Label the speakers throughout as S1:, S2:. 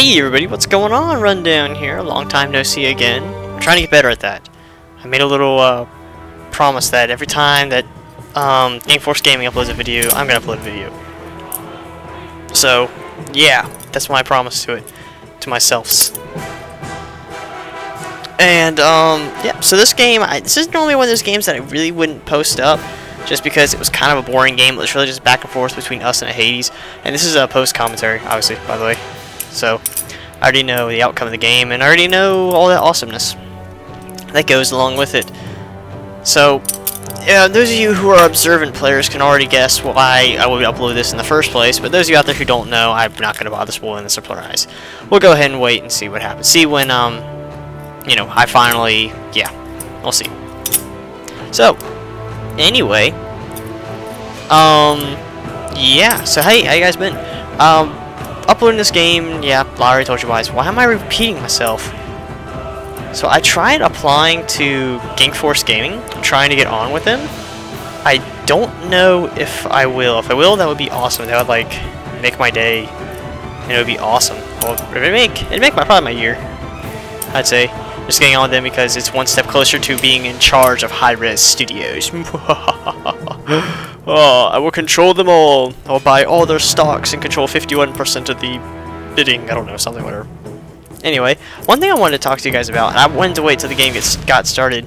S1: Hey everybody, what's going on? Rundown here. Long time no see again. I'm trying to get better at that. I made a little promise that every time that Gameforce Gaming uploads a video, I'm gonna upload a video. So yeah, that's my promise to myself. And yeah, so this game, this is normally one of those games that I really wouldn't post up, just because it was kind of a boring game. It was really just back and forth between us and a Hades. And this is a post commentary, obviously, by the way. So I already know the outcome of the game, and I already know all that awesomeness that goes along with it. So yeah, those of you who are observant players can already guess why I would upload this in the first place. But those of you out there who don't know, I'm not going to bother spoiling this or pluralize. We'll go ahead and wait and see what happens. See when you know, I finally, yeah, we'll see. So anyway, yeah, so hey, how you guys been? Uploading this game, yeah, I already told you guys. Why am I repeating myself? So I tried applying to Gameforce Gaming, trying to get on with them. I don't know if I will. If I will, that would be awesome. That would, like, make my day, and it would be awesome. Well, it'd make probably my year, I'd say. Just getting on with them because it's one step closer to being in charge of high-res studios. Oh, I will control them all. I'll buy all their stocks and control 51% of the bidding. I don't know, something, whatever. Anyway, one thing I wanted to talk to you guys about, and I wanted to wait till the game got started,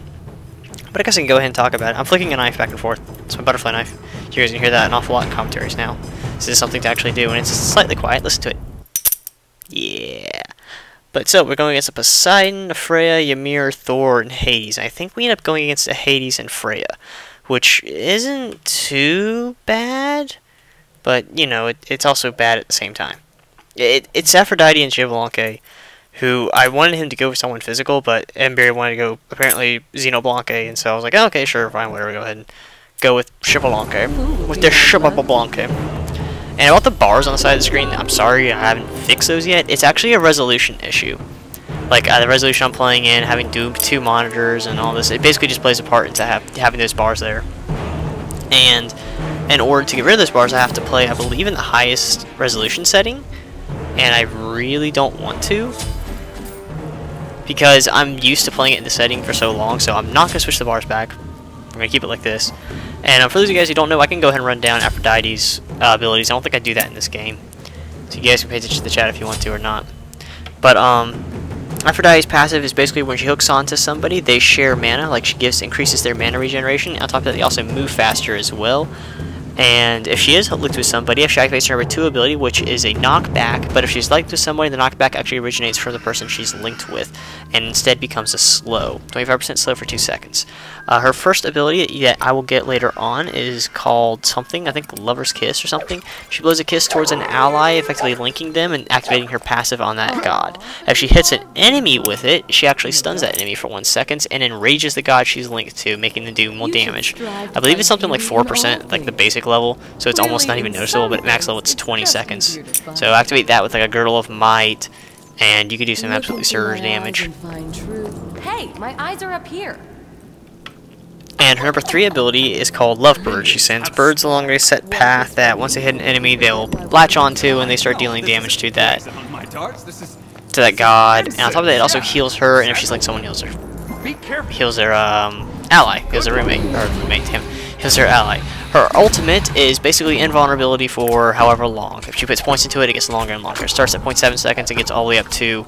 S1: but I guess I can go ahead and talk about it. I'm flicking a knife back and forth. It's my butterfly knife. You guys can hear that an awful lot in commentaries now. This is something to actually do, and it's slightly quiet. Listen to it. Yeah. But so, we're going against Poseidon, Freya, Ymir, Thor, and Hades. I think we end up going against Hades and Freya, which isn't too bad, but, you know, it's also bad at the same time. It's Aphrodite and Xbalanque, who I wanted him to go for someone physical, but Ember wanted to go, apparently, Xenoblanque, and so I was like, oh, okay, sure, fine, whatever, go ahead and go with Xbalanque, with their Xbalanque. And about the bars on the side of the screen, I'm sorry, I haven't fixed those yet. It's actually a resolution issue. Like, the resolution I'm playing in, having two monitors and all this, it basically just plays a part into having those bars there. And in order to get rid of those bars, I have to play, I believe, in the highest resolution setting. And I really don't want to, because I'm used to playing it in the setting for so long, so I'm not going to switch the bars back. I'm going to keep it like this. And for those of you guys who don't know, I can go ahead and run down Aphrodite's abilities. I don't think I do that in this game. So you guys can pay attention to the chat if you want to or not. But Aphrodite's passive is basically when she hooks onto somebody, they share mana. Like, she increases their mana regeneration. On top of that, they also move faster as well. And if she is linked with somebody, if she activates her number 2 ability, which is a knockback, but if she's linked with somebody, the knockback actually originates from the person she's linked with, and instead becomes a slow, 25% slow for 2 seconds. Her first ability that I will get later on is called something, I think Lover's Kiss or something. She blows a kiss towards an ally, effectively linking them and activating her passive on that god. If she hits an enemy with it, she actually stuns that enemy for 1 second and enrages the god she's linked to, making them do more damage. I believe it's something like 4%, like the basic level, so it's almost not even noticeable, but at max level it's 20 seconds. So activate that with like a Girdle of Might, and you can do some absolutely surge damage.
S2: Hey, my eyes are up here.
S1: And her number 3 ability is called Lovebird. She sends birds along a set path that once they hit an enemy, they'll latch onto and they start dealing damage to that god. And on top of that, it also heals her, and if she's like someone, heals her. Heals their ally. Heals their roommate. Or roommate, him. Heals their ally. Her ultimate is basically invulnerability for however long. If she puts points into it, it gets longer and longer. It starts at 0.7 seconds and gets all the way up to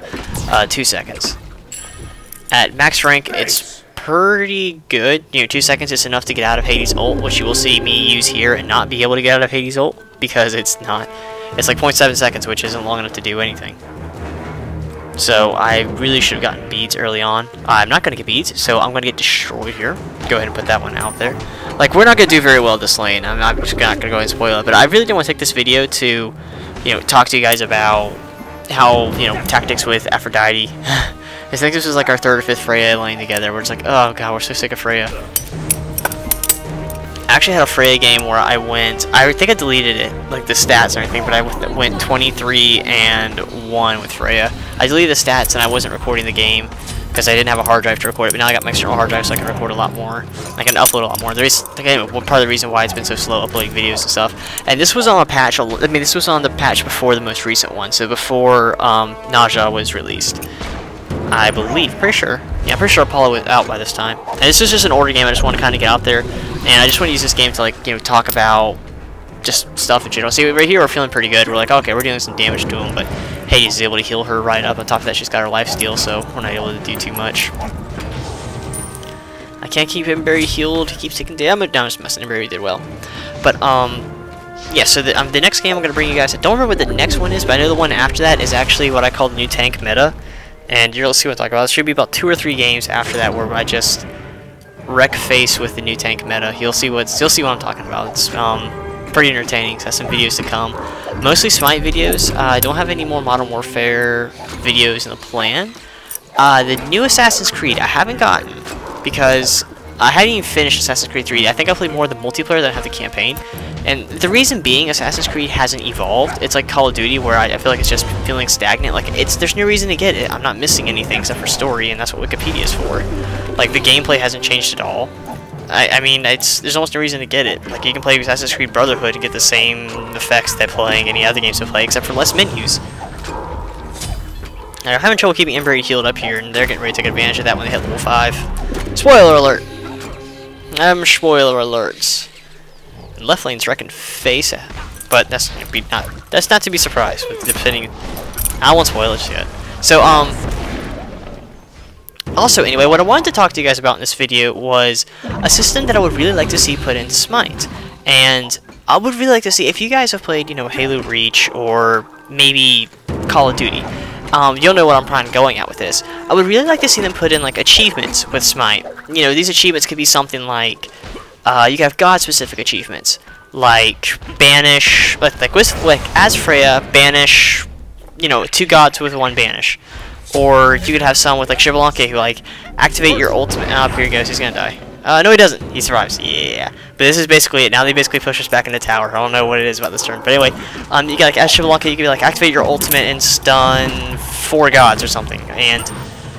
S1: 2 seconds. At max rank, it's pretty good. You know, 2 seconds is enough to get out of Hades' ult, which you will see me use here and not be able to get out of Hades' ult, because it's not. It's like 0.7 seconds, which isn't long enough to do anything. So I really should have gotten beads early on. I'm not going to get beads, so I'm going to get destroyed here. Go ahead and put that one out there. Like, we're not going to do very well this lane. I'm just not going to go ahead and spoil it. But I really didn't want to take this video to, you know, talk to you guys about how, you know, tactics with Aphrodite. I think this was like our 3rd or 5th Freya lane together. We're just like, oh god, we're so sick of Freya. I actually had a Freya game where I think I deleted it, like the stats or anything, but I went 23 and 1 with Freya. I deleted the stats and I wasn't recording the game, because I didn't have a hard drive to record it, but now I got my external hard drive so I can record a lot more. I can upload a lot more. Again, part of the reason why it's been so slow uploading videos and stuff. And this was on a patch, I mean, this was on the patch before the most recent one, so before Naja was released. I believe, pretty sure. Yeah, I'm pretty sure Apollo was out by this time. And this is just an order game, I just want to kind of get out there. And I just want to use this game to, like, you know, talk about just stuff in general. See, right here we're feeling pretty good. We're like, okay, we're doing some damage to him, but Hades is able to heal her right up. On top of that, she's got her lifesteal, so we're not able to do too much. I can't keep Emberry healed. He keeps taking damage. No, I'm just messing. Emberry did well. But, yeah, so the next game I'm going to bring you guys, I don't remember what the next one is, but I know the one after that is actually what I call the new tank meta. And you'll see what I'm talking about. It should be about 2 or 3 games after that where I just wreck face with the new tank meta. You'll see what I'm talking about. It's, pretty entertaining, so has some videos to come. Mostly Smite videos. I don't have any more Modern Warfare videos in the plan. The new Assassin's Creed I haven't gotten because I hadn't even finished Assassin's Creed 3. I think I played more of the multiplayer than I have the campaign. And the reason being, Assassin's Creed hasn't evolved. It's like Call of Duty, where I feel like it's just feeling stagnant. Like, there's no reason to get it. I'm not missing anything except for story, and that's what Wikipedia is for. Like, the gameplay hasn't changed at all. I mean, there's almost no reason to get it. Like, you can play Assassin's Creed Brotherhood and get the same effects that playing any other games to play, except for less menus. Now, I'm having trouble keeping Embery healed up here, and they're getting ready to take advantage of that when they hit level 5. Spoiler alert! Spoiler alerts. And left lane's wrecking face, but that's not to be surprised with depending. I don't want spoilers yet. So, also, anyway, what I wanted to talk to you guys about in this video was a system that I would really like to see put into Smite. And I would really like to see, if you guys have played, you know, Halo Reach or maybe Call of Duty, you'll know what I'm going at with this. I would really like to see them put in, like, achievements with Smite. You know, these achievements could be something like, you have God-specific achievements, like banish, like as Freya, banish, you know, 2 gods with 1 banish. Or you could have some with like Shivalanke who like activate your ultimate. Oh, here he goes. He's gonna die. No, he doesn't. He survives. Yeah. But this is basically it. Now they basically push us back in the tower. I don't know what it is about this turn. But anyway, you got like as Shivalanke, you can like activate your ultimate and stun 4 gods or something. And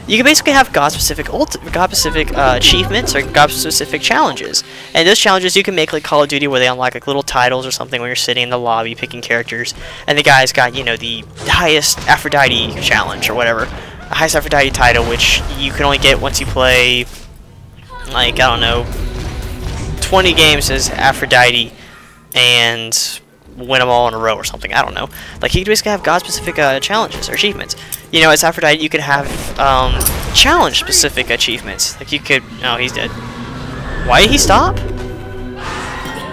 S1: you can basically have God-specific achievements or God-specific challenges. And those challenges you can make like Call of Duty, where they unlock like little titles or something when you're sitting in the lobby picking characters. And the guy's got, you know, the highest Aphrodite challenge or whatever. The highest Aphrodite title, which you can only get once you play, like, I don't know, 20 games as Aphrodite and win them all in a row or something. I don't know. Like, you can basically have God-specific challenges or achievements. You know, as Aphrodite, you could have challenge-specific achievements. Like, you could... Oh, he's dead. Why did he stop?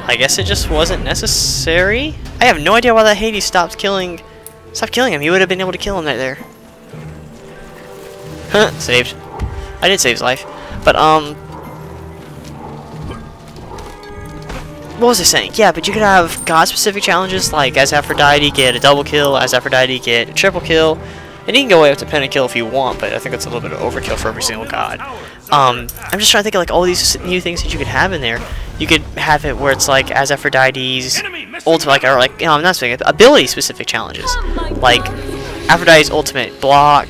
S1: I guess it just wasn't necessary. I have no idea why that Hades stopped killing him. He would have been able to kill him right there. Huh, saved. I did save his life. But, what was I saying? Yeah, but you could have God-specific challenges, like as Aphrodite get a double kill, as Aphrodite get a triple kill, and you can go way up to pentakill if you want, but I think it's a little bit of overkill for every single god. I'm just trying to think of like all these new things that you could have in there. You could have it where it's like as Aphrodite's ultimate, like, or like, you know, I'm not saying ability-specific challenges, like Aphrodite's ultimate block.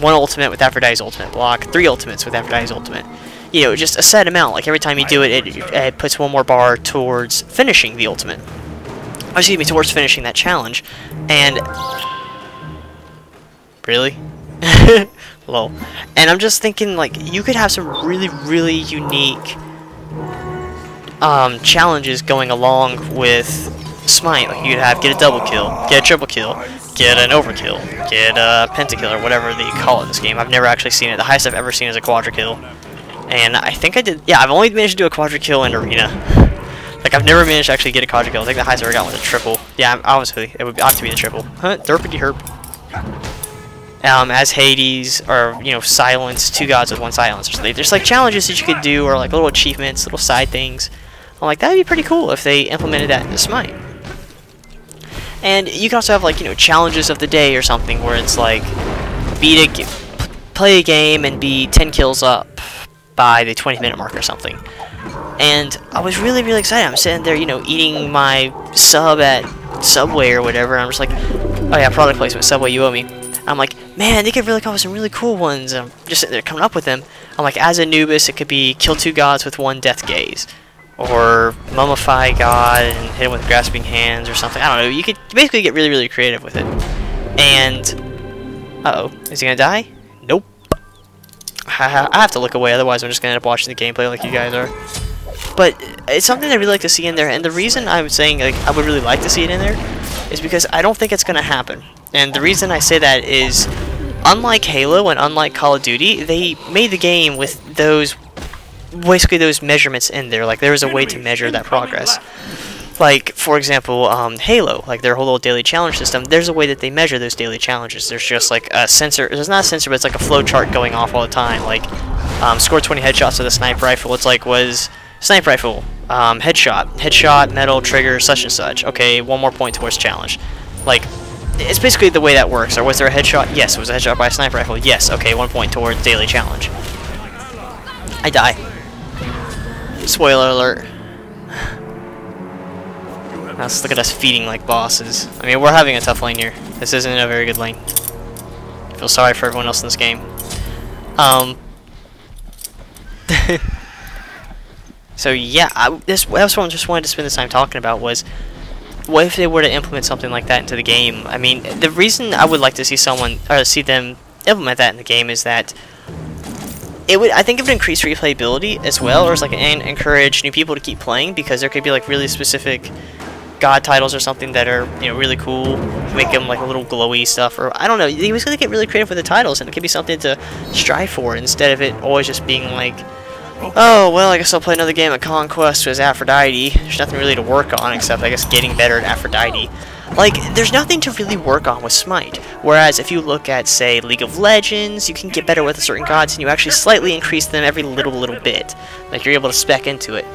S1: One ultimate with Aphrodite's ultimate block, 3 ultimates with Aphrodite's ultimate. You know, just a set amount. Like every time you do it, it puts 1 more bar towards finishing the ultimate. Oh, excuse me, towards finishing that challenge. And really, lol. And I'm just thinking, like, you could have some really, really unique challenges going along with Smite. Like you could have get a double kill, get a triple kill, get an overkill, get a pentakill, or whatever they call it in this game. I've never actually seen it. The highest I've ever seen is a quadra kill. And I think I did, yeah, I've only managed to do a quadra kill in Arena. Like, I've never managed to actually get a quadra kill. I think the highest I ever got was a triple. Yeah, obviously, it would have to be the triple. Huh, derpity herp. As Hades, or, you know, silence, 2 gods with 1 silence or something. There's, like, challenges that you could do, or, like, little achievements, little side things. I'm like, that'd be pretty cool if they implemented that in Smite. And you can also have, like, you know, challenges of the day or something, where it's, like, play a game and be 10 kills up by the 20-minute mark or something. And I was really, really excited. I'm sitting there, you know, eating my sub at Subway or whatever, and I'm just like, oh yeah, product placement, Subway, you owe me. I'm like, man, they could really come up with some really cool ones. I'm just sitting there coming up with them. I'm like, as Anubis, it could be kill 2 gods with 1 death gaze. Or mummify God and hit him with grasping hands or something. I don't know. You could basically get really, really creative with it. And uh-oh, is he gonna die? Nope. I have to look away, otherwise I'm just gonna end up watching the gameplay like you guys are. But it's something I really like to see in there, and the reason I'm saying like I would really like to see it in there is because I don't think it's gonna happen. And the reason I say that is, unlike Halo and unlike Call of Duty, they made the game with those basically those measurements in there. Like there was a way to measure that progress. Like for example, Halo, like their whole little daily challenge system. There's a way that they measure those daily challenges. There's just like a sensor. There's not a sensor, but it's like a flow chart going off all the time. Like score 20 headshots with a sniper rifle. It's like was sniper rifle, headshot, metal, trigger, such and such. Okay, 1 more point towards challenge. Like it's basically the way that works. Or was there a headshot? Yes, it was a headshot by a sniper rifle. Yes, okay, 1 point towards daily challenge. I die. Spoiler alert. Let's look at us feeding like bosses. I mean, we're having a tough lane here. This isn't a very good lane. I feel sorry for everyone else in this game. So yeah, that's what I just wanted to spend this time talking about was, what if they were to implement something like that into the game? I mean, the reason I would like to see see them implement that in the game is that I think it would increase replayability as well, or like encourage new people to keep playing, because there could be like really specific god titles or something that are, you know, really cool, make them like a little glowy stuff, or I don't know. They was gonna get really creative with the titles, and it could be something to strive for instead of it always just being like, oh well, I guess I'll play another game of Conquest as Aphrodite. There's nothing really to work on except I guess getting better at Aphrodite. Like, there's nothing to really work on with Smite. Whereas if you look at, say, League of Legends, you can get better with certain gods, and you actually slightly increase them every little bit. Like, you're able to spec into it.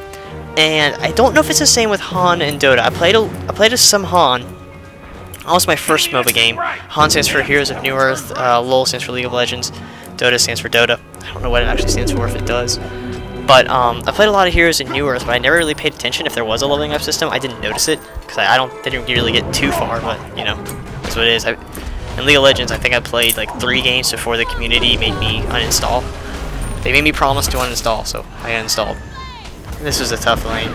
S1: And I don't know if it's the same with Han and Dota. I played as some Han. That was my first MOBA game. Han stands for Heroes of New Earth. LOL stands for League of Legends. Dota stands for Dota. I don't know what it actually stands for, if it does. But I played a lot of Heroes in New Earth, but I never really paid attention if there was a leveling up system. I didn't notice it, because didn't really get too far, but, you know, that's what it is. In League of Legends, I think I played like 3 games before the community made me uninstall. They made me promise to uninstall, so I uninstalled. This was a tough lane.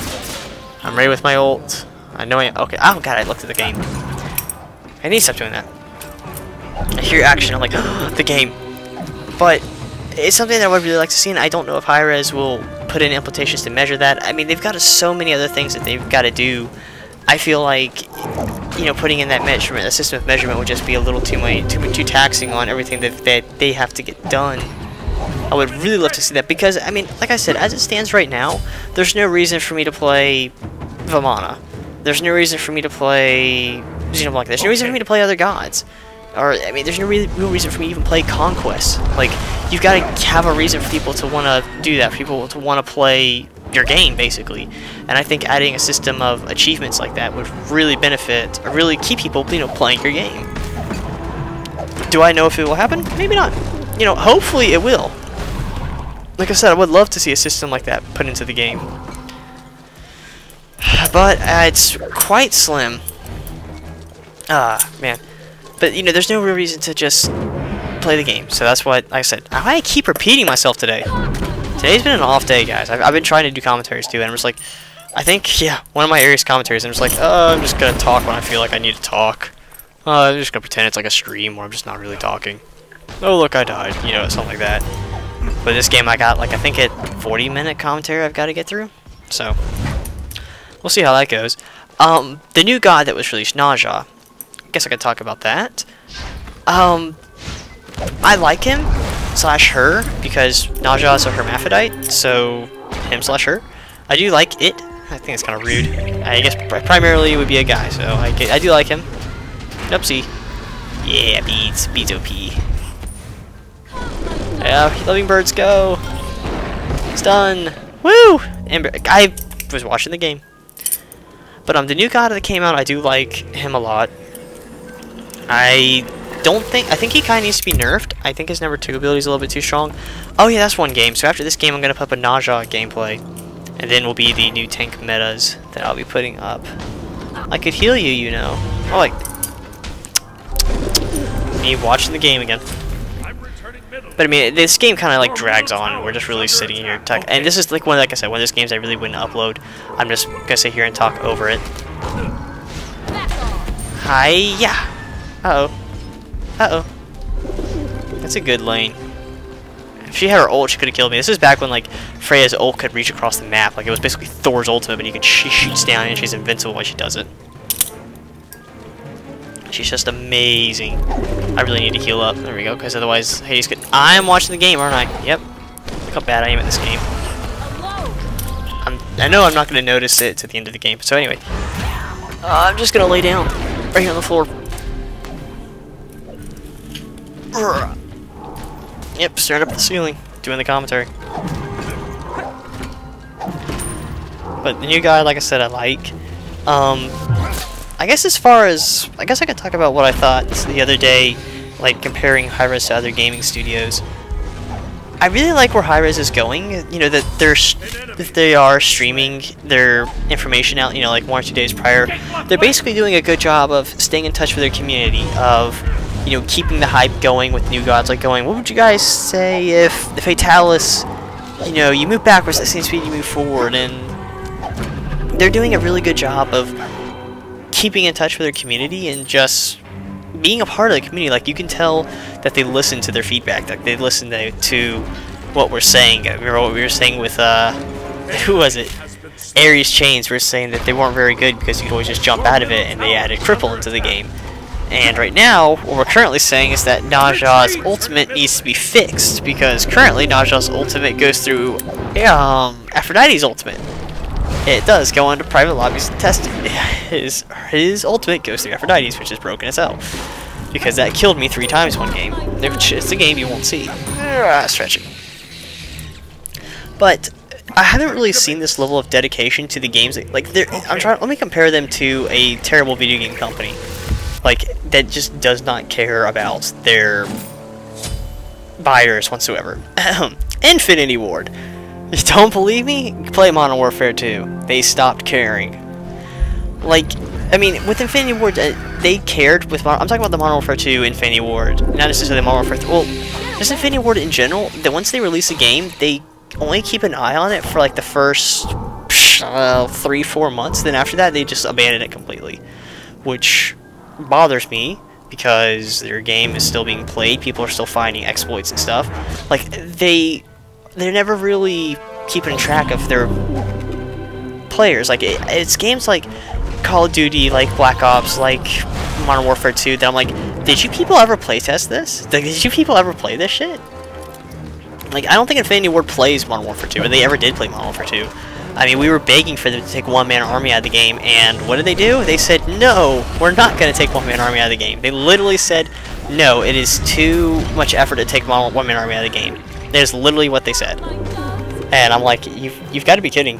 S1: I'm ready with my ult. I know okay, oh god, I looked at the game. I need to stop doing that. I hear action, I'm like, the game. But it's something that I would really like to see, and I don't know if Hi-Rez will put in implementations to measure that. I mean, they've got so many other things that they've got to do. I feel like, you know, putting in that measurement, a system of measurement, would just be a little too taxing on everything that they have to get done. I would really love to see that, because, I mean, like I said, as it stands right now, there's no reason for me to play Vamana. There's no reason for me to play Xenoblade. There's no reason for me to play other gods. Or, I mean, there's no real reason for me to even play Conquest. Like, you've got to have a reason for people to want to do that, for people to want to play your game, basically. And I think adding a system of achievements like that would really benefit, or really keep people, you know, playing your game. Do I know if it will happen? Maybe not. You know, hopefully it will. Like I said, I would love to see a system like that put into the game. But it's quite slim. Man. But, you know, there's no real reason to just play the game. So that's what, like I said, I keep repeating myself today. Today's been an off day, guys. I've been trying to do commentaries, too, and I'm just like, I think, yeah, one of my earliest commentaries, I'm just like, I'm just going to talk when I feel like I need to talk. I'm just going to pretend it's like a stream where I'm just not really talking. Oh, look, I died. You know, something like that. But this game, I got, like, I think a 40-minute commentary I've got to get through. So, we'll see how that goes. The new god that was released, Naja. I guess I could talk about that. I like him slash her because Naja is a hermaphrodite, so him slash her. I do like it. I think it's kind of rude. I guess primarily it would be a guy, so I do like him. Oopsie. Yeah, beads OP. Yeah, living birds go. Stun. Woo! Amber. I was watching the game. But the new god that came out, I do like him a lot. I think he kind of needs to be nerfed. I think his number 2 ability is a little bit too strong. Oh yeah, that's one game. So after this game, I'm going to put up a Naja gameplay. And then will be the new tank metas that I'll be putting up. I could heal you, you know. Oh, like... me watching the game again. But I mean, this game kind of like drags on. We're just really sitting here and this is like like I said, one of those games I really wouldn't upload. I'm just gonna sit here and talk over it. Hiya! Uh-oh. Uh-oh. That's a good lane. If she had her ult, she could have killed me. This is back when like Freya's ult could reach across the map. Like it was basically Thor's ultimate, but she shoots down and she's invincible when she does it. She's just amazing. I really need to heal up. There we go, because otherwise Hades could... I'm watching the game, aren't I? Yep. Look how bad I am at this game. I know I'm not going to notice it to the end of the game. So anyway, I'm just going to lay down right here on the floor. Yep, staring up at the ceiling, doing the commentary. But the new guy, like I said, I like. I guess as far as... I guess I could talk about what I thought the other day, like comparing Hi-Rez to other gaming studios. I really like where Hi-Rez is going, you know, that they are streaming their information out, you know, like 1 or 2 days prior. They're basically doing a good job of staying in touch with their community, of, you know, keeping the hype going with new gods, like going, what would you guys say if the Fatalis, you know, you move backwards at the same speed you move forward, and they're doing a really good job of keeping in touch with their community and just being a part of the community. Like, you can tell that they listen to their feedback, that they listen to what we're saying. I remember what we were saying with, who was it? Ares Chains. We were saying that they weren't very good because you could always just jump out of it, and they added Cripple into the game. And right now, what we're currently saying is that Naja's ultimate needs to be fixed, because currently Naja's ultimate goes through Aphrodite's ultimate. It does go into private lobbies and test it. His ultimate goes through Aphrodite's, which is broken as hell. Because that killed me 3 times one game. It's a game you won't see. Stretching. But I haven't really seen this level of dedication to the games. Like, let me compare them to a terrible video game company. Like, that just does not care about their buyers whatsoever. Infinity Ward. You don't believe me? Play Modern Warfare 2. They stopped caring. Like, I mean, with Infinity Ward, they cared with... I'm talking about the Modern Warfare 2 Infinity Ward, not necessarily Modern Warfare 3. Well, just Infinity Ward in general, that once they release a game, they only keep an eye on it for like the first 3-4 months. Then after that, they just abandon it completely. Which bothers me, because their game is still being played. People are still finding exploits and stuff. Like, they're never really keeping track of their players. Like, it's games like Call of Duty, like Black Ops, like Modern Warfare 2, that I'm like, did you people ever playtest this? Like, did you people ever play this shit? Like, I don't think Infinity Ward plays Modern Warfare 2, or they ever did play Modern Warfare 2. I mean, we were begging for them to take one-man army out of the game, and what did they do? They said, no, we're not going to take one-man army out of the game. They literally said, no, it is too much effort to take one-man army out of the game. That is literally what they said. And I'm like, you've got to be kidding.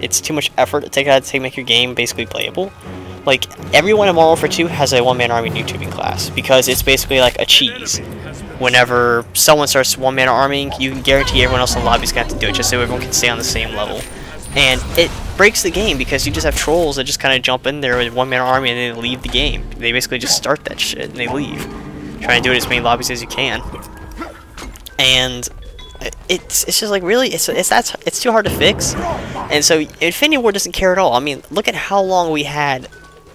S1: It's too much effort to take it out to make your game basically playable. Like, everyone in Modern Warfare 2 has a one-man army YouTubing class, because it's basically like a cheese. Whenever someone starts one-man arming, you can guarantee everyone else in the lobby is going to have to do it, just so everyone can stay on the same level. And it breaks the game, because you just have trolls that just kind of jump in there with one-man army and then leave the game. They basically just start that shit and they leave. Try and do it as many lobbies as you can. And it's just like, really, it's too hard to fix. And so Infinity Ward doesn't care at all. I mean, look at how long we had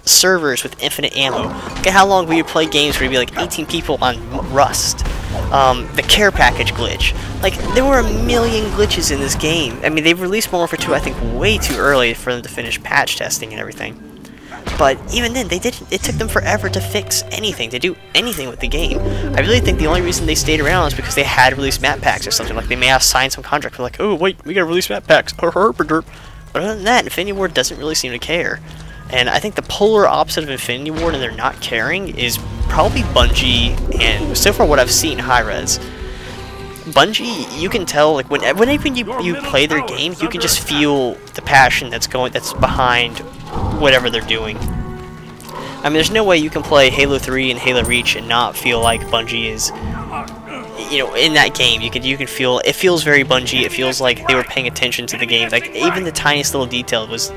S1: servers with infinite ammo. Look at how long we would play games where it'd be like 18 people on Rust. The care package glitch. Like, there were a million glitches in this game. I mean, they released Modern Warfare 2, I think, way too early for them to finish patch testing and everything. But even then, they didn't. It took them forever to fix anything, to do anything with the game. I really think the only reason they stayed around is because they had released map packs or something. Like, they may have signed some contract for like, oh wait, we gotta release map packs. But other than that, Infinity Ward doesn't really seem to care. And I think the polar opposite of Infinity Ward, and they're not caring, is probably Bungie, and so far what I've seen, Hi-Rez. Bungie, you can tell, like, whenever you play their game, you can just feel the passion that's behind whatever they're doing. I mean, there's no way you can play Halo 3 and Halo Reach and not feel like Bungie is, you know, in that game. You can feel, it feels very Bungie. It feels like they were paying attention to the game. Like, even the tiniest little detail was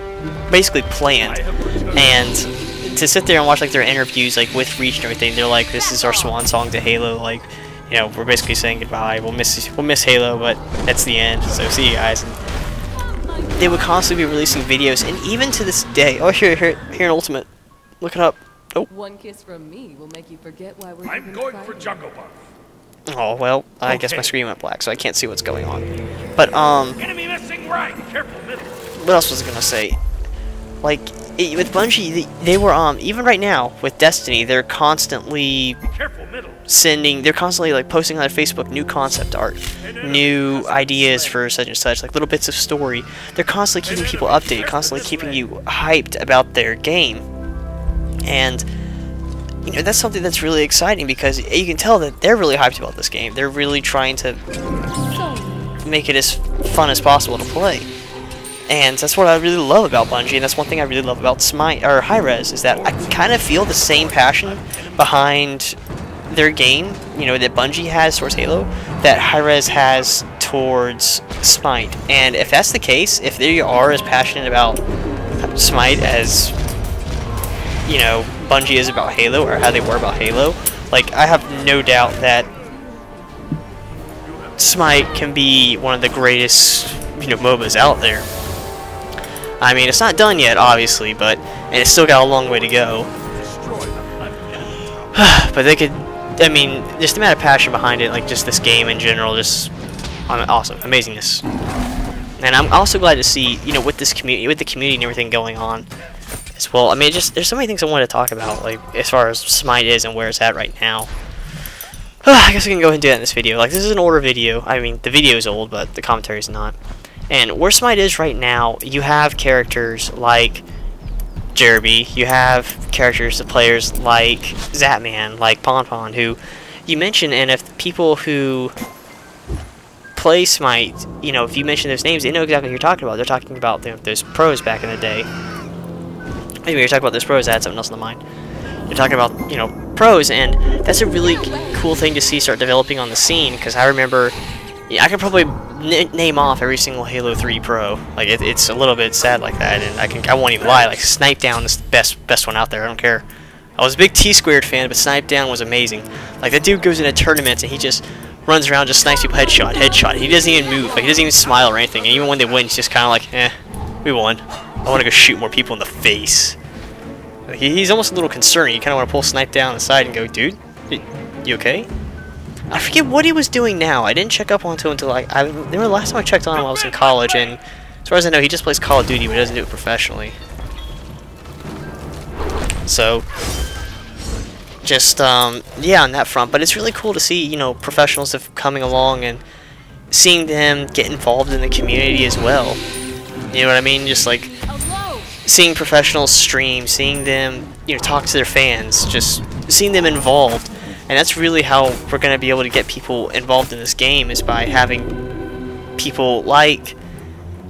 S1: basically planned. And to sit there and watch like their interviews like with Reach and everything, they're like, this is our swan song to Halo. Like, you know, we're basically saying goodbye. We'll miss Halo, but that's the end. So see you guys. And they would constantly be releasing videos, and even to this day. Oh, here in Ultimate. Look it up. Oh.
S2: One kiss from me will make you forget why we're
S3: I'm going for Jungle Buff.
S1: Oh well, I guess my screen went black, so I can't see what's going on. But
S3: Enemy missing right. Careful, middle.
S1: what else was I gonna say? Like with Bungie, they were even right now with Destiny, they're constantly
S3: Careful, middle.
S1: they're constantly like posting on their Facebook new concept art, new ideas for such and such, like little bits of story. They're constantly keeping people updated, constantly keeping you hyped about their game. And you know, that's something that's really exciting because you can tell that they're really hyped about this game. They're really trying to make it as fun as possible to play. And that's what I really love about Bungie, and that's one thing I really love about Smite or Hi-Rez, is that I can kind of feel the same passion behind their game, you know, that Bungie has towards Halo, that Hi-Rez has towards Smite. And if that's the case, if they are as passionate about Smite as, you know, Bungie is about Halo, or how they were about Halo, like, I have no doubt that Smite can be one of the greatest, you know, MOBAs out there. I mean, it's not done yet, obviously, and it's still got a long way to go. But they could, I mean, just the amount of passion behind it, like just this game in general, just awesome, amazingness. And I'm also glad to see, you know, with this community, with the community and everything going on as well. I mean, just there's so many things I want to talk about, like as far as Smite is and where it's at right now. I guess we can go ahead and do that in this video. Like, this is an older video. I mean, the video is old, but the commentary is not. And where Smite is right now, you have characters like Jerby, you have characters, the players like Zatman, like Ponpon, who you mention, and if people who play Smite, you know, if you mention those names, they know exactly what you're talking about. They're talking about, you know, those pros back in the day. Anyway, you're talking about those pros, I had something else in the mind. You're talking about, you know, pros, and that's a really cool thing to see start developing on the scene, because I remember, yeah, I could probably name off every single Halo 3 pro. Like, it's a little bit sad like that, and I won't even lie, like, Snipe Down is the best one out there, I don't care. I was a big T-Squared fan, but Snipe Down was amazing. Like, that dude goes into tournaments, and he just runs around, just snipes people headshot. He doesn't even move, like, he doesn't even smile or anything, and even when they win, he's just kind of like, eh, we won. I want to go shoot more people in the face. Like, he's almost a little concerned. You kind of want to pull Snipe down the side and go, dude, you okay? I forget what he was doing now. I didn't check up on him until, like, the last time I checked on him I was in college, and as far as I know, he just plays Call of Duty, but he doesn't do it professionally. So, just, yeah, on that front. But it's really cool to see, you know, professionals coming along and seeing them get involved in the community as well. You know what I mean? Just, like, seeing professionals stream, seeing them, you know, talk to their fans, just seeing them involved. And that's really how we're going to be able to get people involved in this game, is by having people like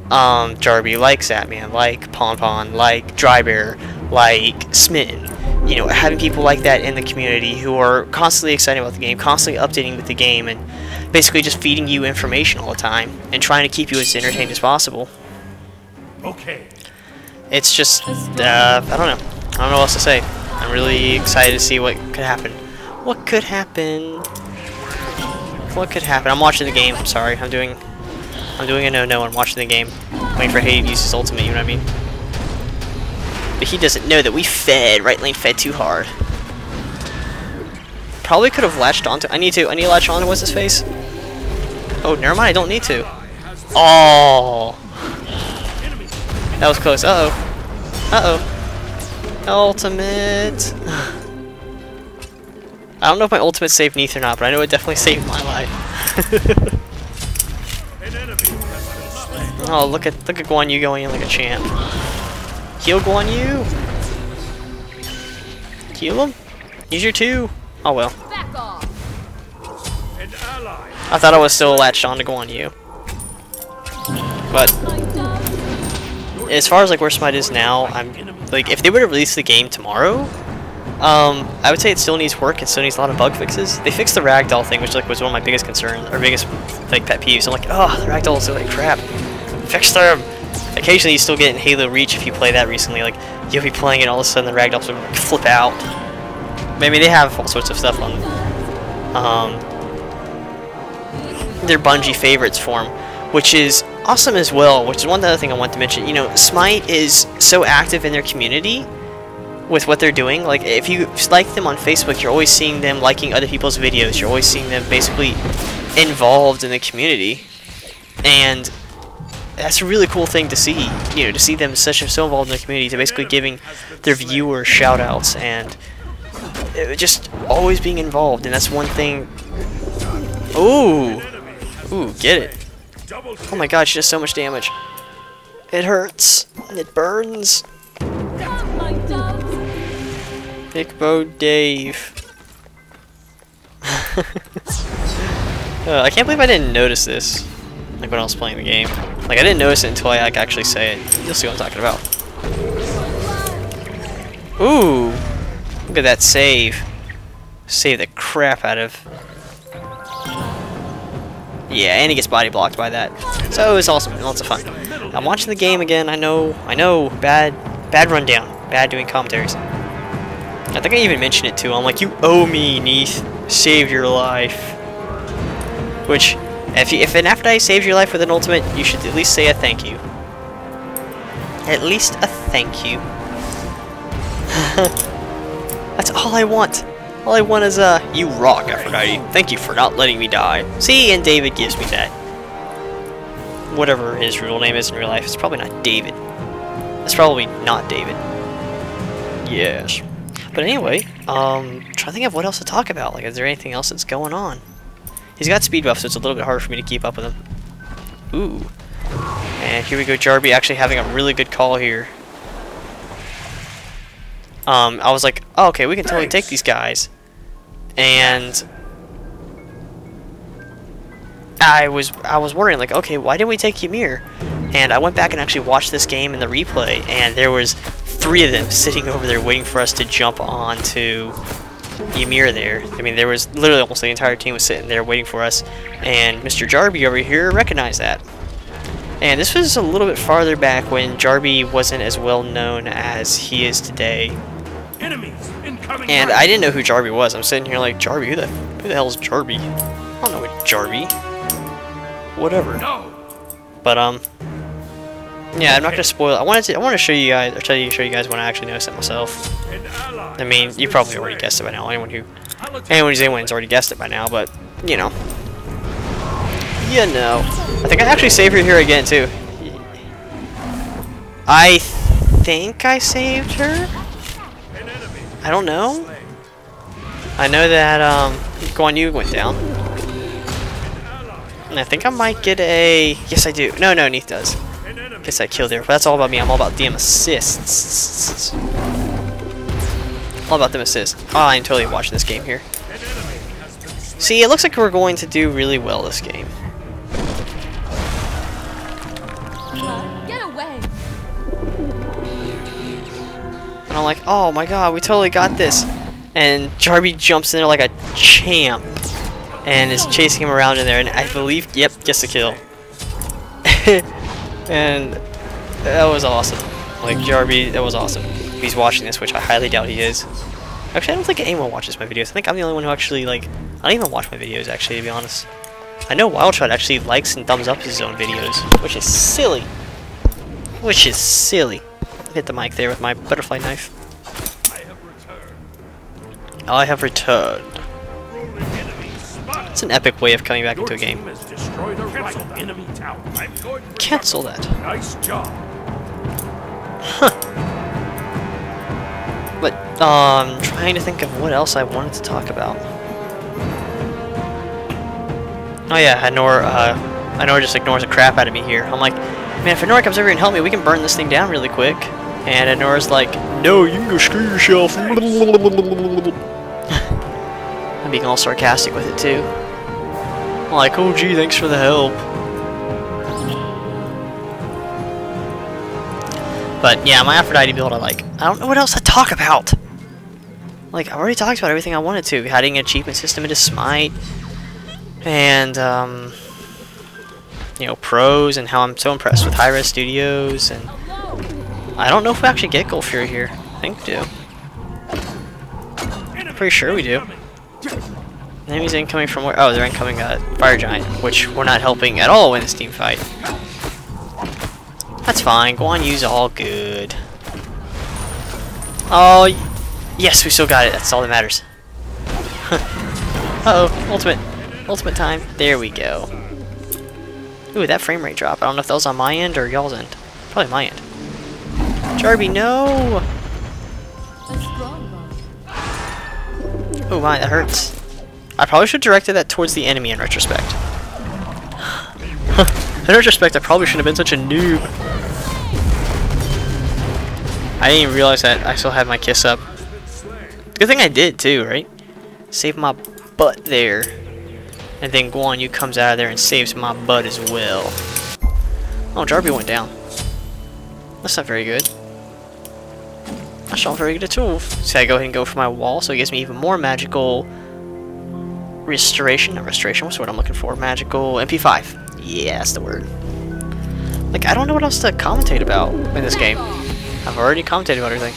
S1: Jarby, like Zatman, like Ponpon, like Drybear, like Smitten. You know, having people like that in the community who are constantly excited about the game, constantly updating with the game, and basically just feeding you information all the time and trying to keep you as entertained as possible.
S3: Okay.
S1: It's just, I don't know. I don't know what else to say. I'm really excited to see what could happen. What could happen? What could happen? I'm watching the game. I'm sorry. I'm doing a no-no. I'm watching the game. Waiting for Hay to use his ultimate, you know what I mean? But he doesn't know that we fed. Right lane fed too hard. Probably could have latched onto. I need to latch onto what's his face? Oh, never mind. I don't need to. Oh. That was close. Uh-oh. Uh-oh. Ultimate. I don't know if my ultimate saved Neath or not, but I know it definitely saved my life. Oh, look at Guan Yu going in like a champ. Heal Guan Yu. Heal him. Use your 2. Oh well. I thought I was still latched on to Guan Yu. But as far as like where Smite is now, I'm like, if they were to release the game tomorrow, I would say it still needs work. It still needs a lot of bug fixes. They fixed the ragdoll thing, which like was one of my biggest concerns, or biggest like pet peeves. I'm like, oh, the ragdolls are like crap. Fix them. Occasionally, you still get in Halo Reach if you play that recently. Like you'll be playing it, all of a sudden the ragdolls will like, flip out. Maybe they have all sorts of stuff on their Bungie favorites form, which is awesome as well, which is one other thing I want to mention. You know, Smite is so active in their community with what they're doing. Like, if you like them on Facebook, you're always seeing them liking other people's videos. You're always seeing them basically involved in the community. And that's a really cool thing to see, you know, to see them so involved in the community, to basically giving their viewers shout-outs and just always being involved. And that's one thing. Ooh, get it. Oh my god, she does so much damage. It hurts. It burns. Big Bo Dave. I can't believe I didn't notice this. Like when I was playing the game. Like I didn't notice it until I like, actually say it. You'll see what I'm talking about. Ooh. Look at that save. Save the crap out of. Yeah, and he gets body blocked by that. So it's awesome and lots of fun. I'm watching the game again. I know. Bad rundown. Bad doing commentaries. I think I even mentioned it too. I'm like, you owe me, Neith. Saved your life. Which, if an Aphrodite saves your life with an ultimate, you should at least say a thank you. At least a thank you. That's all I want. All I want is you rock, Aphrodite. Thank you for not letting me die. See, and David gives me that. Whatever his real name is in real life, it's probably not David. It's probably not David. Yes. But anyway, trying to think of what else to talk about. Like, is there anything else that's going on? He's got speed buff, so it's a little bit harder for me to keep up with him. Ooh. And here we go, Jarby actually having a really good call here. I was like, oh, okay, we can totally take these guys. And I was wondering, like, okay, why didn't we take Ymir? And I went back and actually watched this game in the replay, and there was 3 of them sitting over there waiting for us to jump onto Ymir there. I mean, there was literally almost the entire team was sitting there waiting for us, and Mr. Jarby over here recognized that. And this was a little bit farther back when Jarby wasn't as well known as he is today.
S3: Enemies incoming.
S1: And I didn't know who Jarby was. I'm sitting here like, Jarby? Who the hell is Jarby? I don't know what Jarby. Whatever.
S3: No.
S1: But yeah, I'm not gonna spoil it. I want to show you guys, or show you guys when I actually noticed it myself. I mean, you probably already guessed it by now. Anyone's already guessed it by now, but you know. I think I actually saved her here again too. I think I saved her. I don't know. I know that Guan Yu went down. And I think I might get a... Yes, I do. No, Neith does. Guess I killed her. But that's all about me. I'm all about them assists. All about them assists. Oh, I'm totally watching this game here. See, it looks like we're going to do really well this game.
S2: Get away!
S1: And I'm like, oh my god, we totally got this. And Jarby jumps in there like a champ. And is chasing him around in there, and I believe, yep, gets the kill. And that was awesome. Like, Jarby, that was awesome. He's watching this, which I highly doubt he is. Actually, I don't think anyone watches my videos. I think I'm the only one who actually, like, I don't even watch my videos, actually, to be honest. I know Wildshot actually likes and thumbs up his own videos, which is silly. Hit the mic there with my butterfly knife. I have returned. It's an epic way of coming back into a game. Cancel that.
S3: Nice job.
S1: Huh. But, I'm trying to think of what else I wanted to talk about. Oh yeah, Anor just ignores the crap out of me here. I'm like, man, if Anor comes over here and help me, we can burn this thing down really quick. And Anor's like, no, you can go screw yourself. I'm being all sarcastic with it too. I'm like, oh gee, thanks for the help. But yeah, my Aphrodite build I like. I don't know what else to talk about. Like, I've already talked about everything I wanted to. Adding an achievement system into Smite. And, you know, pros and how I'm so impressed with Hi-Res Studios. And I don't know if we actually get Gold Fury here. I think we do. Pretty sure we do. Enemies incoming from where? Oh, they're incoming Fire Giant, which we're not helping at all in this team fight. That's fine. Guan Yu's all good. Oh, yes, we still got it. That's all that matters. Uh-oh, ultimate time. There we go. Ooh, that frame rate drop. I don't know if that was on my end or y'all's end. Probably my end. Jarby, no! Oh my, that hurts. I probably should have directed that towards the enemy in retrospect. In retrospect, I probably shouldn't have been such a noob. I didn't even realize that I still had my kiss up. Good thing I did too, right? Save my butt there. And then Guan Yu comes out of there and saves my butt as well. Oh, Jarby went down. That's not very good. That's not very good at all. So I go ahead and go for my wall, so it gives me even more magical restoration. Not restoration, what's the word I'm looking for? Magical MP5. Yeah, that's the word. Like, I don't know what else to commentate about in this game. I've already commentated about everything.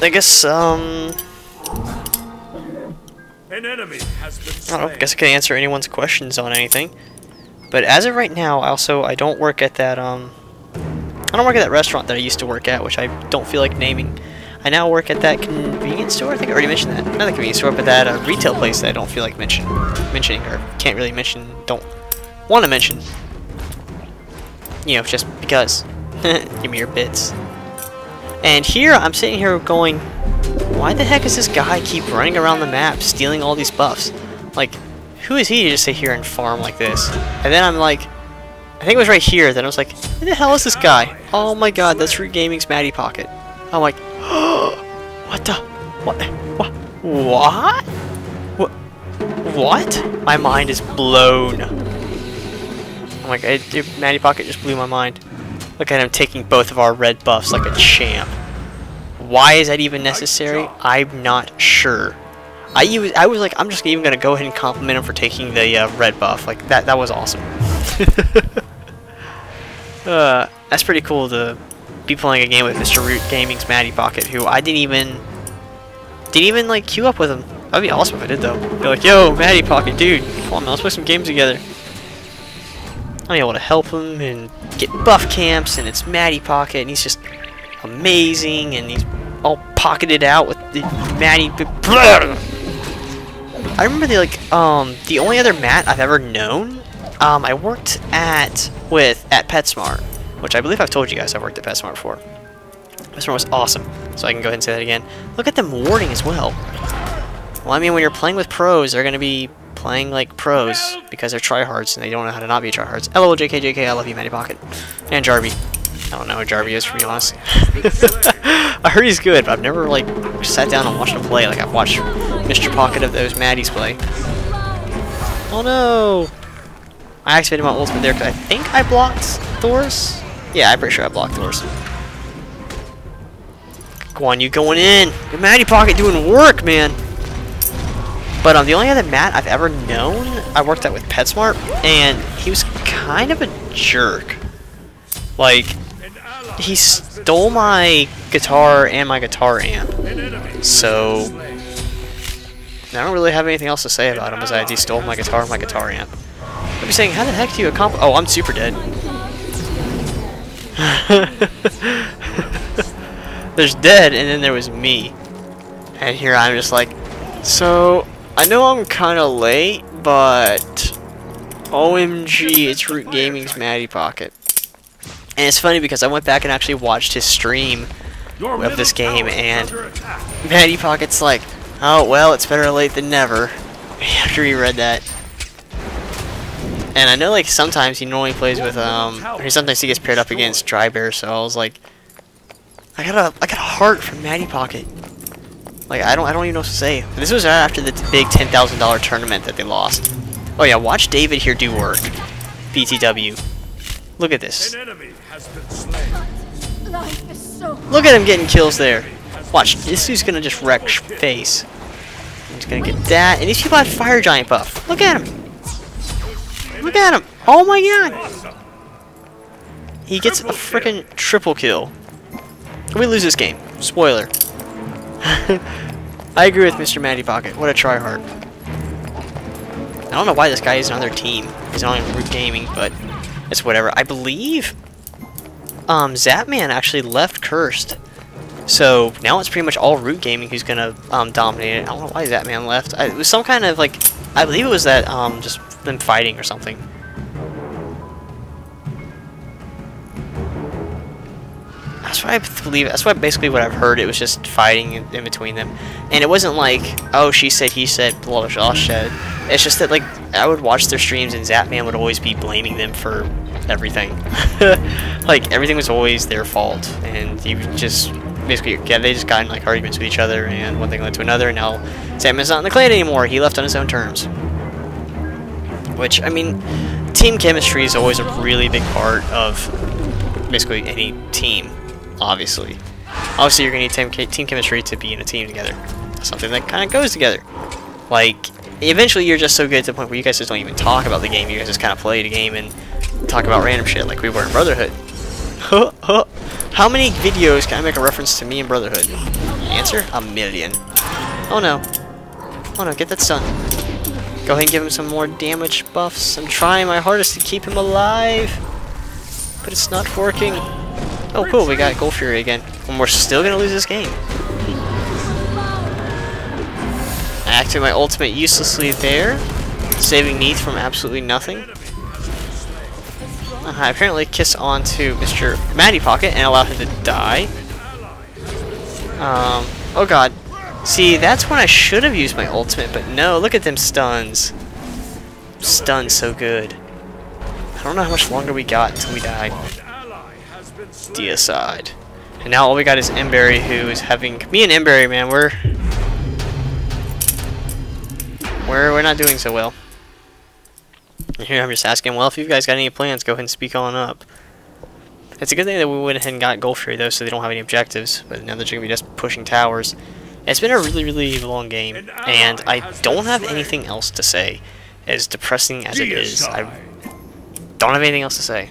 S1: I guess,
S3: An enemy has been slain.
S1: I don't know, I guess I can answer anyone's questions on anything. But as of right now, I don't work at that, I don't work at that restaurant that I used to work at, which I don't feel like naming. I now work at that convenience store. I think I already mentioned that. Not the convenience store, but that retail place that I don't feel like mentioning, or can't really mention, don't want to mention. You know, just because. Give me your bits. And here, I'm sitting here going, why the heck does this guy keep running around the map, stealing all these buffs? Like, who is he to just sit here and farm like this? And then I'm like, I think it was right here, then I was like, who the hell is this guy? Oh my god, that's Root Gaming's Matty Pocket. I'm like, what the? What? My mind is blown. I'm like, Matty Pocket just blew my mind. Look at him taking both of our red buffs like a champ. Why is that even necessary? I'm not sure. I was like, I'm just even gonna go ahead and compliment him for taking the red buff. Like that was awesome. That's pretty cool to be playing a game with Mr. Root Gaming's Matty Pocket, who I didn't even like queue up with him. That'd be awesome if I did though. Be like, yo, Matty Pocket, dude, come on man, let's play some games together. I'm able to help him and get buff camps, and it's Matty Pocket, and he's just amazing, and he's all pocketed out with the Matty. I remember the only other Matt I've ever known. I worked at PetSmart, which I believe I've told you guys I worked at PetSmart before. PetSmart was awesome, so I can go ahead and say that again. Look at them warding as well. Well, I mean, when you're playing with pros, they're gonna be playing like pros because they're tryhards and they don't know how to not be tryhards. LOL, JK, I love you, Matty Pocket. And Jarby. I don't know who Jarby is, to be honest. I heard he's good, but I've never like sat down and watched him play. Like I've watched Mr. Pocket of those Maddies play. Oh no! I activated my ultimate there because I think I blocked Thor's. Yeah, I'm pretty sure I blocked Thor's. Go on, you going in? Your Matty Pocket doing work, man. But the only other Matt I've ever known, I worked at with PetSmart, and he was kind of a jerk. Like, he stole my guitar and my guitar amp. So, I don't really have anything else to say about him besides he stole my guitar and my guitar amp. I'd be saying, how the heck do you accomplish? Oh, I'm super dead. There's dead, and then there was me. And here I'm just like, so, I know I'm kind of late, but OMG, it's Root Gaming's Matty Pocket. And it's funny because I went back and actually watched his stream of this game, and Matty Pocket's like, oh, well, it's better late than never, after he read that. And I know, like, sometimes he normally plays with, or sometimes he gets paired up against Dry Bear, so I was like, I got a heart from Matty Pocket. Like, I don't even know what to say. This was after the big $10,000 tournament that they lost. Oh yeah, watch David here do work. BTW. Look at this. Look at him getting kills there. Watch, this dude's gonna just wreck face. He's gonna get that, and these people have Fire Giant buff. Look at him. Look at him. Oh my god. He gets a freaking triple kill. We lose this game. Spoiler. I agree with Mr. Matty Pocket. What a tryhard. I don't know why this guy is on their team. He's not on Root Gaming, but it's whatever. I believe Zapman actually left Cursed. So now it's pretty much all Root Gaming who's gonna dominate it. I don't know why Zapman left. It was some kind of like, I believe it was that just them fighting or something. That's what I believe. That's what basically what I've heard. It was just fighting in between them, and it wasn't like, oh, she said, he said, blah blah blah. Said. It's just that like I would watch their streams and Zapman would always be blaming them for everything. Like everything was always their fault, and you just basically they just got in like arguments with each other, and one thing led to another, and now Zapman's not in the clan anymore. He left on his own terms. Which I mean, team chemistry is always a really big part of basically any team. Obviously, you're gonna need team chemistry to be in a team together. Something that kind of goes together. Like, eventually you're just so good to the point where you guys just don't even talk about the game. You guys just kind of play the game and talk about random shit like we were in Brotherhood. How many videos can I make a reference to me in Brotherhood? Answer? 1,000,000. Oh no. Oh no, get that stun. Go ahead and give him some more damage buffs. I'm trying my hardest to keep him alive, but it's not working. Oh cool, we got Gold Fury again. And we're still gonna lose this game. I activated my ultimate uselessly there, saving Neath from absolutely nothing. I apparently kiss onto Mr. Matty Pocket and allow him to die. Oh god. See, that's when I should have used my ultimate, but no, look at them stuns. Stunned so good. I don't know how much longer we got until we die. Deicide. And now all we got is Embery, who is having... Me and Embery, man, we're not doing so well. And here I'm just asking, well, if you guys got any plans, go ahead and speak on up. It's a good thing that we went ahead and got Gold Fury, though, so they don't have any objectives. But now they're going to be just pushing towers. It's been a really, really long game, and I don't have anything else to say. As depressing as it is, I don't have anything else to say.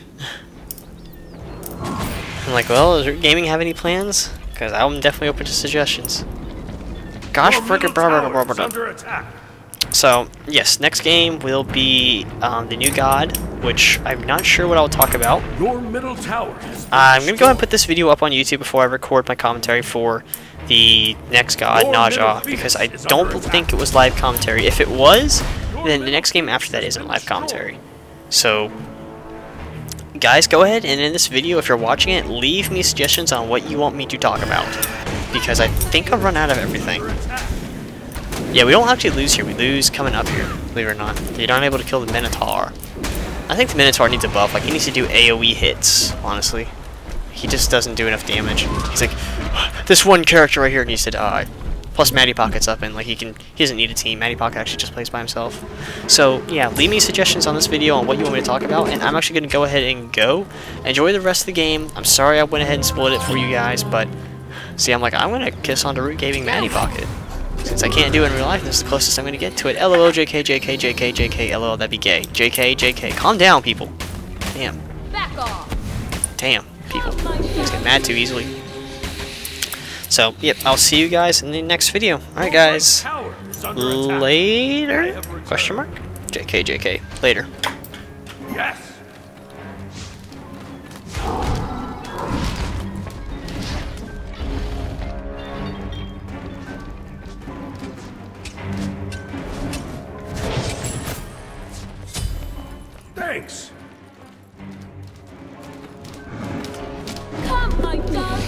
S1: I'm like, well, does Root Gaming have any plans? Because I'm definitely open to suggestions. Gosh, frickin' blah. So, yes, next game will be the new god, which I'm not sure what I'll talk about.
S3: Your middle tower
S1: I'm going to go ahead and put this video up on YouTube before I record my commentary for the next god, Naja, because I don't think it was live commentary. If it was, then the next game after that isn't live commentary. So, guys, go ahead and in this video, if you're watching it, leave me suggestions on what you want me to talk about, because I think I've run out of everything. Yeah, we don't actually lose here. We lose coming up here, believe it or not. You're not able to kill the Minotaur. I think the Minotaur needs a buff. Like, he needs to do AoE hits, honestly. He just doesn't do enough damage. He's like, this one character right here needs to die. Plus, Matty Pocket's up, and like he doesn't need a team. Matty Pocket actually just plays by himself. So, yeah, leave me suggestions on this video on what you want me to talk about, and I'm actually going to go ahead and go. Enjoy the rest of the game. I'm sorry I went ahead and spoiled it for you guys, but, see, I'm going to kiss onto Root Gaming Matty Pocket. Since I can't do it in real life, this is the closest I'm going to get to it. LOL, JK, JK, JK, JK, LOL, that'd be gay. JK, JK. Calm down, people. Damn.
S2: Back off.
S1: Damn, people. Just get mad too easily. So, yep, I'll see you guys in the next video. Alright, guys. Later? Question mark? JK, JK. Later.
S3: Yes. Thanks.
S2: Come, my dogs.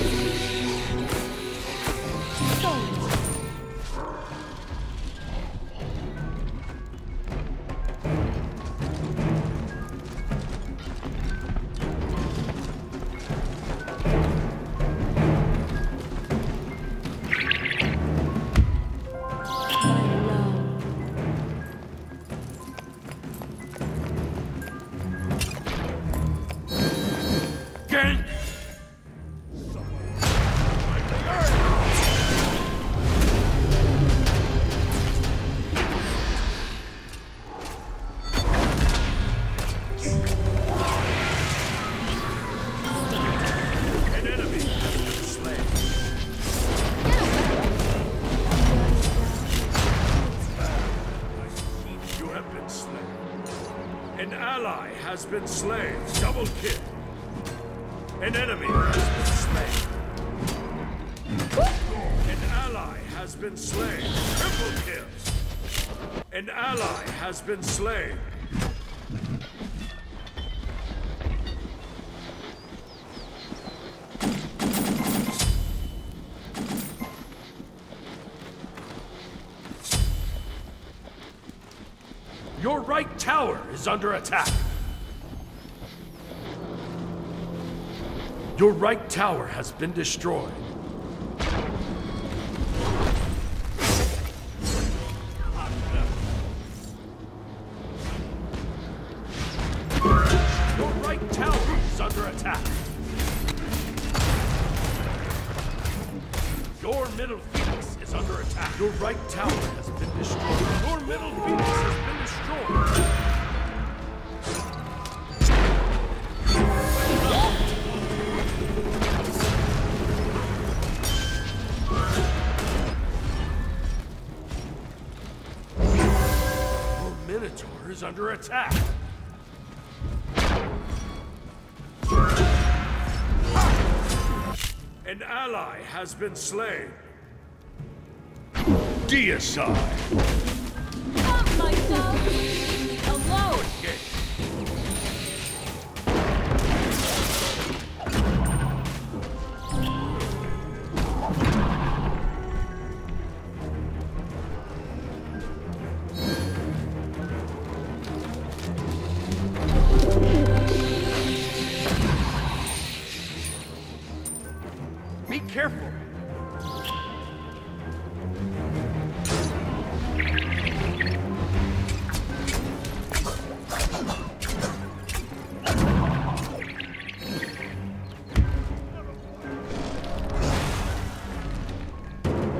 S3: Gang. An enemy has been slain. has been slain. Double kill. An enemy has been slain. An ally has been slain. Triple kill. An ally has been slain. Your right tower is under attack. Your right tower has been destroyed. Your right tower is under attack. Your middle phoenix is under attack. Your right tower has been destroyed. Your middle phoenix has been destroyed. Your minotaur is under attack. An ally has been slain. Deicide.
S2: Not myself alone.
S3: Be careful.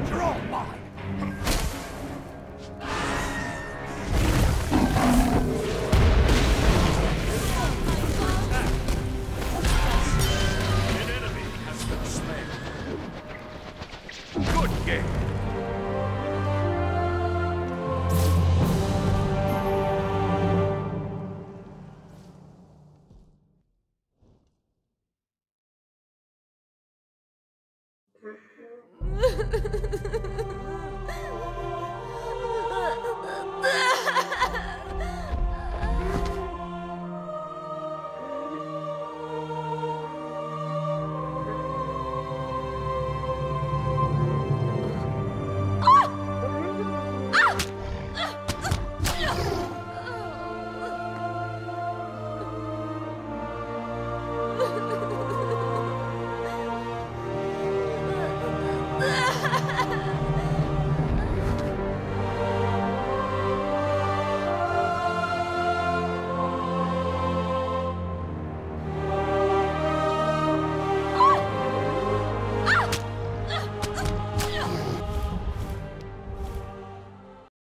S3: You're all mine. An enemy has been slain. Good game.